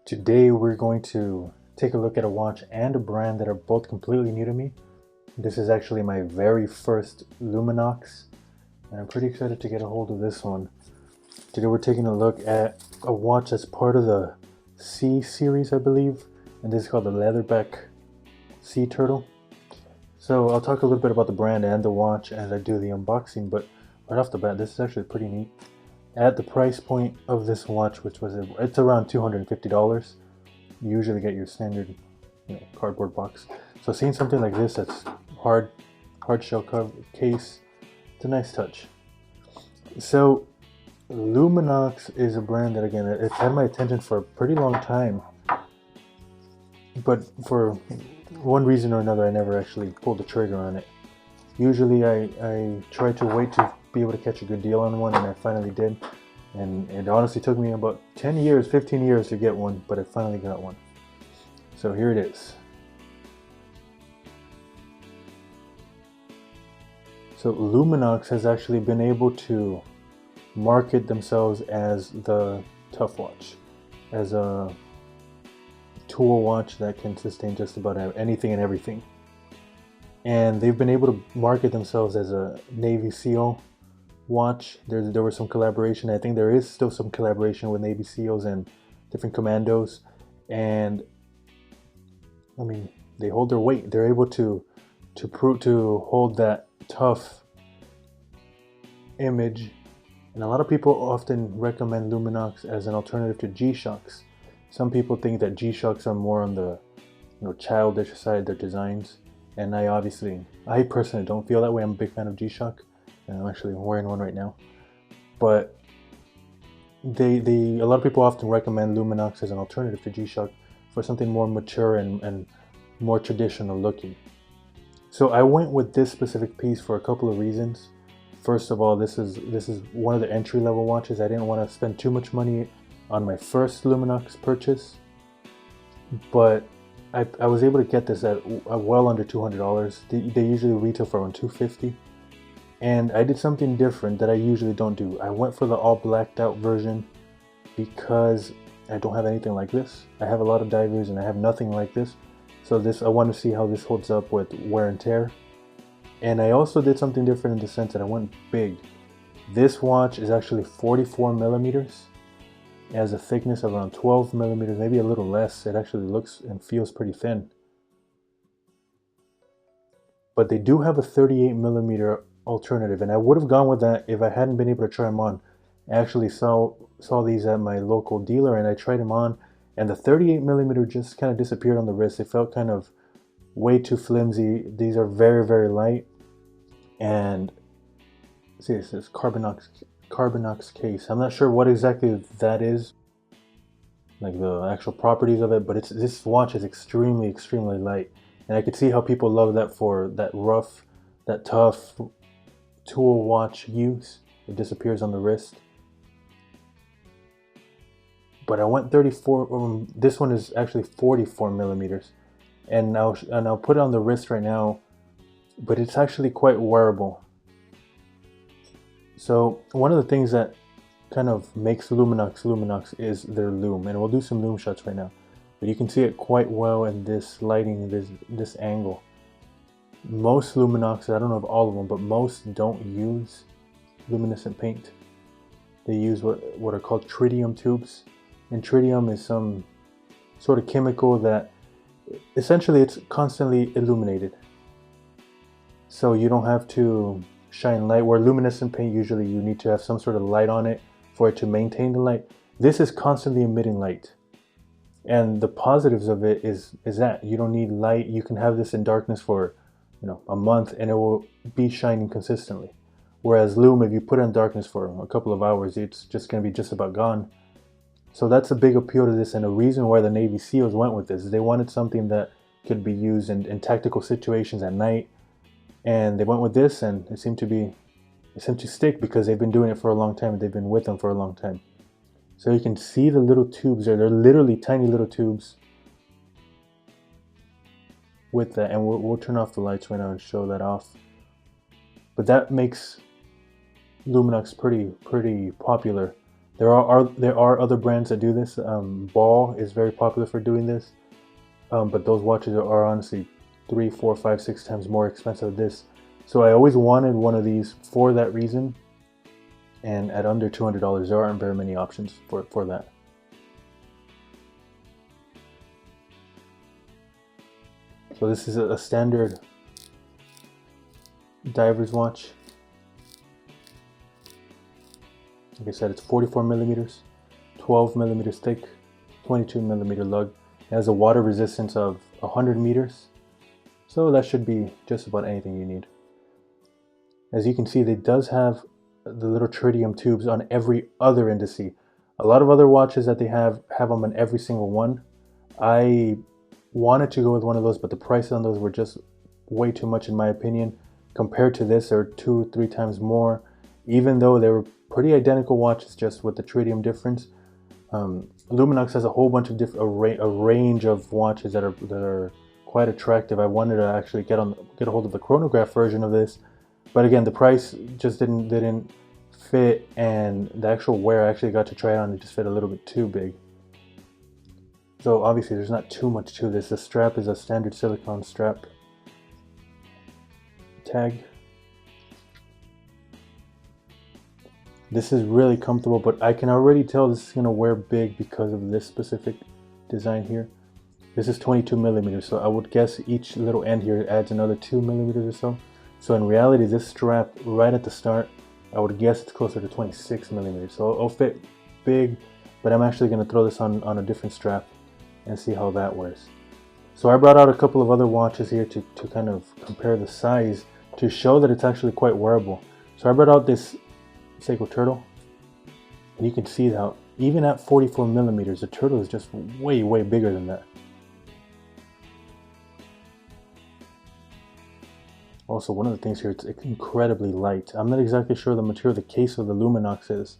Today we're going to take a look at a watch and a brand that are both completely new to me. This is actually my very first Luminox, and I'm pretty excited to get a hold of this one. Today we're taking a look at a watch that's part of the C series, I believe, and this is called the Leatherback Sea Turtle. So I'll talk a little bit about the brand and the watch as I do the unboxing, but right off the bat, this is actually pretty neat. At the price point of this watch, it's around $250. You usually get your standard, cardboard box. So seeing something like this that's hard shell cover case, it's a nice touch. So Luminox is a brand that, again, it's had my attention for a pretty long time, but for one reason or another I never actually pulled the trigger on it. Usually I try to wait to be able to catch a good deal on one, and I finally did. And it honestly took me about 10 years, 15 years to get one, but I finally got one. So here it is. So Luminox has actually been able to market themselves as the tough watch, as a tool watch that can sustain just about anything and everything. And they've been able to market themselves as a Navy SEAL watch. There was some collaboration. I think there is still some collaboration with Navy SEALs and different commandos. And I mean, they hold their weight. They're able to hold that tough image. And a lot of people often recommend Luminox as an alternative to G-Shocks. Some people think that G-Shocks are more on the childish side, their designs. And I personally don't feel that way. I'm a big fan of G-Shock, and I'm actually wearing one right now. But a lot of people often recommend Luminox as an alternative to G-Shock for something more mature and more traditional looking. So I went with this specific piece for a couple of reasons. First of all, this is one of the entry-level watches. I didn't want to spend too much money on my first Luminox purchase, but I was able to get this at well under $200. They usually retail for around $250. And I did something different that I usually don't do. I went for the all blacked out version because I don't have anything like this. I have a lot of divers and I have nothing like this. So I want to see how this holds up with wear and tear. And I also did something different in the sense that I went big. This watch is actually 44 millimeters. It has a thickness of around 12 millimeters, maybe a little less. It actually looks and feels pretty thin. But they do have a 38 millimeter alternative, and I would have gone with that if I hadn't been able to try them on. I actually saw these at my local dealer, and I tried them on, and the 38 millimeter just kind of disappeared on the wrist. It felt kind of way too flimsy. These are very, very light, and see, this is Carbonox case. I'm not sure what exactly that is, like the actual properties of it, but this watch is extremely, extremely light, and I could see how people love that for that rough, that tough tool watch use. It disappears on the wrist. But I went 34. This one is actually 44 millimeters, and I'll put it on the wrist right now. But it's actually quite wearable. So one of the things that kind of makes Luminox is their lume, and we'll do some lume shots right now. But you can see it quite well in this lighting, this angle. Most Luminox, I don't know if all of them, but most don't use luminescent paint. They use what are called tritium tubes, and tritium is some sort of chemical that essentially it's constantly illuminated. So you don't have to shine light, where luminescent paint usually you need to have some sort of light on it for it to maintain the light. This is constantly emitting light, and the positives of it is that you don't need light. You can have this in darkness for a month and it will be shining consistently, whereas lume, if you put it in darkness for a couple of hours, it's just going to be just about gone. So that's a big appeal to this, and a reason why the Navy SEALs went with this. They wanted something that could be used in tactical situations at night. And they went with this, and it seemed to stick because they've been doing it for a long time, and they've been with them for a long time. So you can see the little tubes there. They're literally tiny little tubes with that. And we'll turn off the lights right now and show that off. But that makes Luminox pretty popular There are other brands that do this. Ball is very popular for doing this, but those watches are honestly 3, 4, 5, 6 times more expensive than this. So I always wanted one of these for that reason. And at under $200, there aren't very many options for that. So this is a standard diver's watch. Like I said, it's 44 millimeters, 12 millimeters thick, 22 millimeter lug. It has a water resistance of 100 meters. So that should be just about anything you need. As you can see, it does have the little tritium tubes on every other indice. A lot of other watches that they have them on every single one. I wanted to go with one of those, but the prices on those were just way too much in my opinion. Compared to this, they're 2 or 3 times more, even though they were pretty identical watches, just with the tritium difference. Luminox has a whole bunch of a range of watches that are quite attractive. I wanted to actually get a hold of the chronograph version of this, but again, the price just didn't fit, and the actual wear I actually got to try it on, it just fit a little bit too big. So obviously there's not too much to this. The strap is a standard silicone strap. Tag. This is really comfortable, but I can already tell this is going to wear big because of this specific design here. This is 22 millimeters, so I would guess each little end here adds another 2 millimeters or so. So in reality, this strap right at the start, I would guess it's closer to 26 millimeters. So it'll fit big, but I'm actually going to throw this on a different strap and see how that wears. So I brought out a couple of other watches here to kind of compare the size to show that it's actually quite wearable. So I brought out this Seiko Turtle, and you can see how even at 44 millimeters, the Turtle is just way bigger than that. Also, one of the things here, it's incredibly light. I'm not exactly sure the material the case of the Luminox is,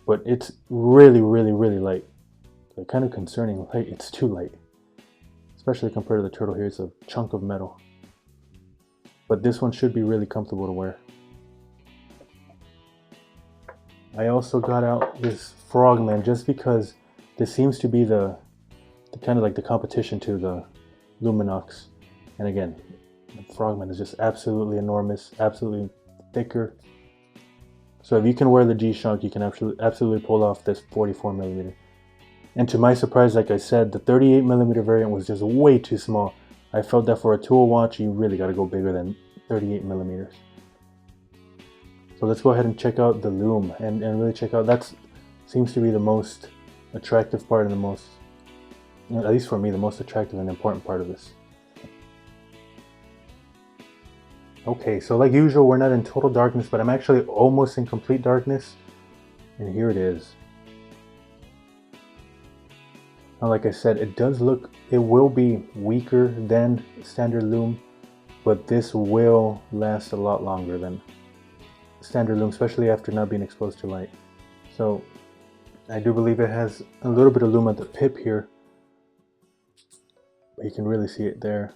but it's really light. Like, kind of concerning light. It's too light, especially compared to the Turtle here. It's a chunk of metal, but this one should be really comfortable to wear. I also got out this Frogman just because this seems to be the kind of like the competition to the Luminox. And again, the Frogman is just absolutely enormous, absolutely thicker. So if you can wear the G-Shock, you can absolutely pull off this 44 millimeter. And to my surprise, like I said, the 38 millimeter variant was just way too small. I felt that for a tool watch, you really got to go bigger than 38 millimeters. So let's go ahead and check out the lume and really check out, that seems to be the most attractive part and the most, at least for me, the most attractive and important part of this. Okay, so like usual, we're not in total darkness, but I'm actually almost in complete darkness. And here it is. Now, like I said, it will be weaker than standard lume, but this will last a lot longer than standard lume, especially after not being exposed to light. So I do believe it has a little bit of lume at the pip here, but you can really see it there.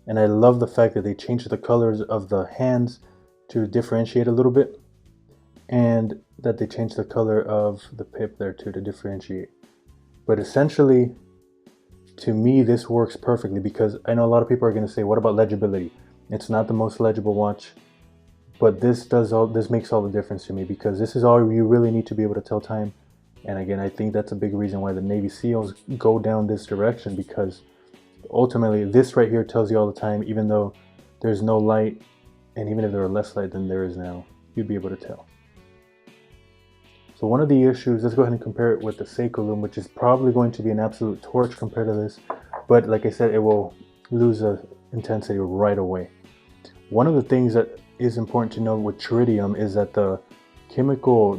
And I love the fact that they changed the colors of the hands to differentiate a little bit, and that they changed the color of the pip there too to differentiate. But essentially, to me, this works perfectly, because I know a lot of people are going to say, what about legibility? It's not the most legible watch, but this makes all the difference to me, because this is all you really need to be able to tell time. And again, I think that's a big reason why the Navy SEALs go down this direction, because ultimately this right here tells you all the time, even though there's no light, and even if there were less light than there is now, you'd be able to tell. So one of the issues, let's go ahead and compare it with the Seiko lume, which is probably going to be an absolute torch compared to this, but like I said, it will lose intensity right away. One of the things that is important to know with tritium is that the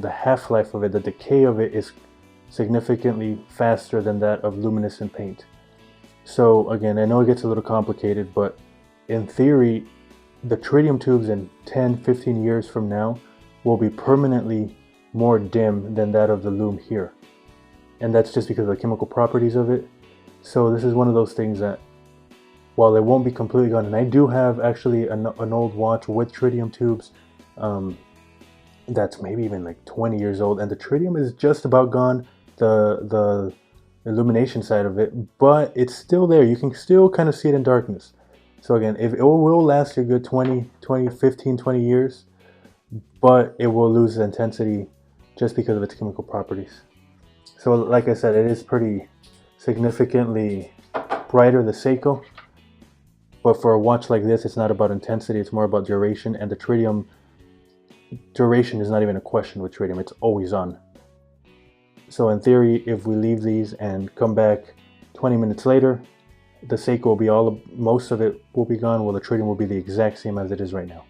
half-life of it, the decay of it, is significantly faster than that of luminescent paint. So again, I know it gets a little complicated, but in theory, the tritium tubes in 10-15 years from now will be permanently more dim than that of the lume here. And that's just because of the chemical properties of it. So this is one of those things that, while it won't be completely gone, and I do have actually an old watch with tritium tubes, that's maybe even like 20 years old, and the tritium is just about gone, the illumination side of it, but it's still there. You can still kind of see it in darkness. So again, if it will last you a good 15, 20 years, but it will lose the intensity just because of its chemical properties. So like I said, it is pretty significantly brighter, the Seiko, but for a watch like this, it's not about intensity, it's more about duration, and the tritium duration is not even a question with tritium, it's always on. So in theory, if we leave these and come back 20 minutes later, the Seiko will be most of it will be gone, while the tritium will be the exact same as it is right now.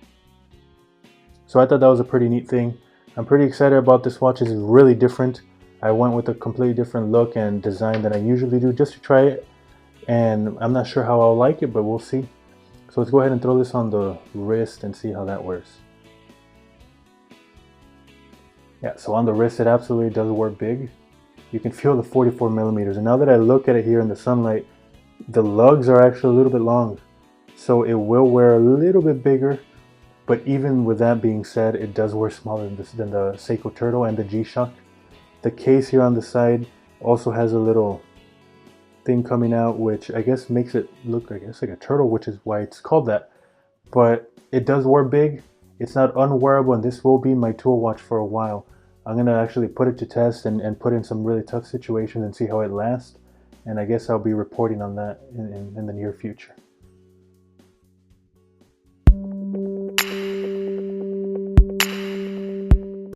So I thought that was a pretty neat thing. I'm pretty excited about this watch. It's really different. I went with a completely different look and design than I usually do just to try it. And I'm not sure how I'll like it, but we'll see. So let's go ahead and throw this on the wrist and see how that wears. Yeah, so on the wrist, it absolutely does wear big. You can feel the 44 millimeters. And now that I look at it here in the sunlight, the lugs are actually a little bit long. So it will wear a little bit bigger. But even with that being said, it does wear smaller than the Seiko Turtle and the G-Shock. The case here on the side also has a little thing coming out, which I guess makes it look, I guess, like a turtle, which is why it's called that. But it does wear big. It's not unwearable, and this will be my tool watch for a while. I'm going to actually put it to test and put in some really tough situations and see how it lasts. And I guess I'll be reporting on that in the near future.